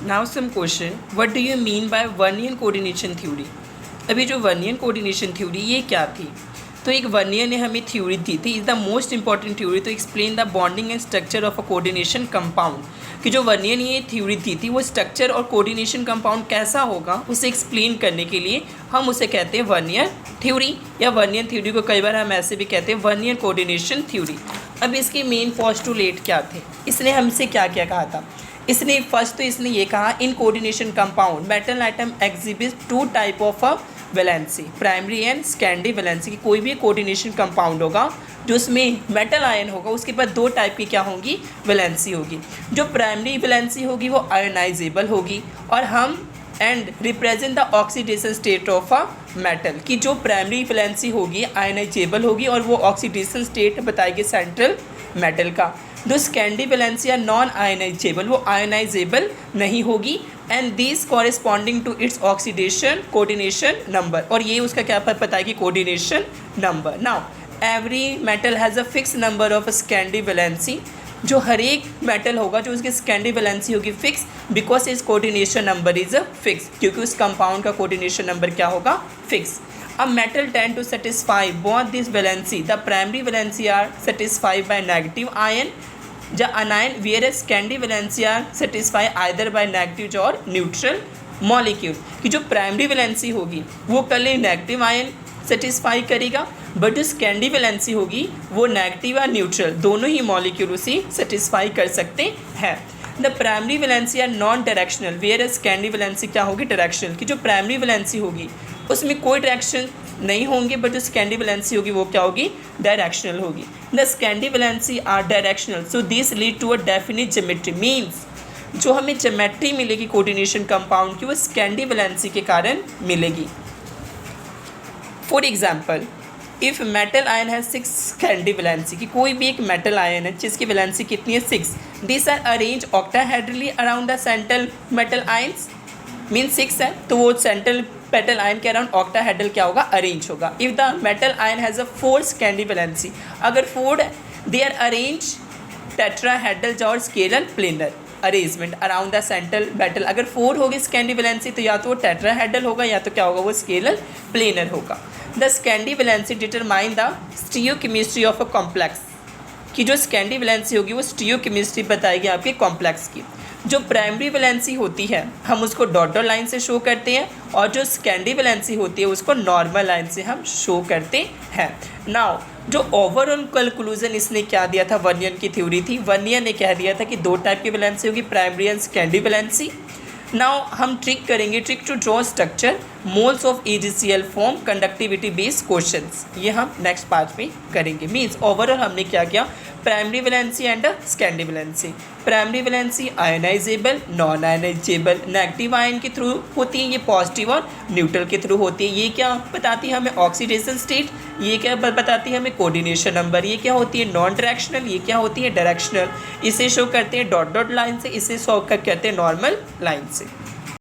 Now some question, what do you mean by Werner coordination theory. अभी जो वर्नियन coordination theory ये क्या थी, तो एक वर्नियर ने हमें थ्योरी दी थी, is the most important theory to explain the bonding and structure of a coordination compound. कि जो वर्नियर ने ये थ्योरी दी थी वो स्ट्रक्चर और कोऑर्डिनेशन कंपाउंड कैसा होगा उसे एक्सप्लेन करने के लिए हम उसे कहते हैं वर्नियर थ्योरी, या वर्नियर थ्योरी को कई बार हम ऐसे भी कहते हैं वर्नियर कोऑर्डिनेशन थ्योरी। अब इसके मेन पोस्टुलेट क्या थे, इसने हमसे क्या क्या कहा था। इसने फर्स्ट तो इसने ये कहा, in coordination compound metal item exhibit two type of a valency, primary and secondary valency. की कोई भी कोऑर्डिनेशन कंपाउंड होगा जो उसमें मेटल आयन होगा उसके बाद दो टाइप की क्या होंगी, वैलेंसी होगी। जो प्राइमरी वैलेंसी होगी वो आयोनाइजेबल होगी और हम and represent the oxidation state of a metal. की जो प्राइमरी वैलेंसी होगी आयोनाइजेबल होगी और वो ऑक्सीडेशन स्टेट बताएगी सेंट्रल मेटल का। जो सेकेंडरी वैलेंसी या नॉन आयोनाइजेबल वो आयोनाइजेबल नहीं होगी and this corresponding to its oxidation coordination number, और ये उसका क्या पता है कि coordination number. Now every metal has a fix number of secondary valency. जो हर एक मेटल होगा जो उसकी सेकेंडरी वैलेंसी होगी फिक्स, बिकॉज इस कोऑर्डिनेशन नंबर इज फिक्स, क्योंकि उस कंपाउंड का कोऑर्डिनेशन नंबर क्या होगा, फिक्स। अब metal tend to satisfy both this valency, the primary valency are satisfied by negative ion ज anion, where secondary valency are satisfy either by negative और neutral molecule. की जो प्राइमरी वैलेंसी होगी वो कल नेगेटिव आयन सेटिस्फाई करेगा, but जो secondary valency होगी वो नेगेटिव और न्यूट्रल दोनों ही मॉलिक्यूल उसे सेटिस्फाई कर सकते हैं। The primary valency are non directional, where secondary valency क्या होगी, डायरेक्शनल। की जो प्राइमरी वैलेंसी होगी उसमें कोई डायरेक्शन नहीं होंगे, बट जो सेकेंडरी वैलेंसी होगी वो क्या होगी, डायरेक्शनल होगी। The secondary valency are directional, so this lead to a definite geometry, means जो हमें ज्योमेट्री मिलेगी कोऑर्डिनेशन कंपाउंड की वो सेकेंडरी वैलेंसी के कारण मिलेगी। For example, if metal ion है 6 सेकेंडरी वैलेंसी, की कोई भी एक मेटल आयन है जिसकी वैलेंसी कितनी है 6, this are arrange octahedrally around the central metal ions, mean 6 है तो वो सेंट्रल मेटल आयन के अराउंड ऑक्टाहेड्रल क्या होगा, अरेंज होगा। If the metal ion has a 4 secondary valency, अगर 4 दे आर अरेंज टेट्राहेड्रल और square planar arrangement around the central metal. अगर 4 होगी सेकेंडरी वैलेंसी तो या तो वो टेट्राहेड्रल होगा या तो क्या होगा, वो स्केलर प्लेनर होगा। The secondary valency determine the stereochemistry of a complex, की जो सेकेंडरी वैलेंसी होगी वो स्टीरियोकेमिस्ट्री बताएगी आपके कॉम्प्लेक्स की। जो प्राइमरी वैलेंसी होती है हम उसको डॉट लाइन से शो करते हैं और जो सेकेंडरी वैलेंसी होती है उसको नॉर्मल लाइन से हम शो करते हैं। नाउ जो ओवरऑल कंक्लूजन इसने क्या दिया था, वर्नियर की थ्योरी थी, वर्नियर ने कह दिया था कि दो टाइप की वैलेंसी होगी, primary and secondary valency. Now हम ट्रिक करेंगे, trick to draw structure moles of EgCl form conductivity based questions, ये हम नेक्स्ट पार्ट में करेंगे। मीन्स ओवरऑल हमने क्या किया, primary valency and secondary valency. Primary valency ionisable, non ionisable, negative ion के थ्रू होती है, ये पॉजिटिव और न्यूट्रल के थ्रू होती है। ये क्या बताती है हमें, ऑक्सीडेशन स्टेट। ये क्या बताती है हमें, कोऑर्डिनेशन नंबर। ये क्या होती है, नॉन डायरेक्शनल। ये क्या होती है, डायरेक्शनल। इसे शो करते हैं डॉट लाइन से, इसे शो करते हैं नॉर्मल लाइन से।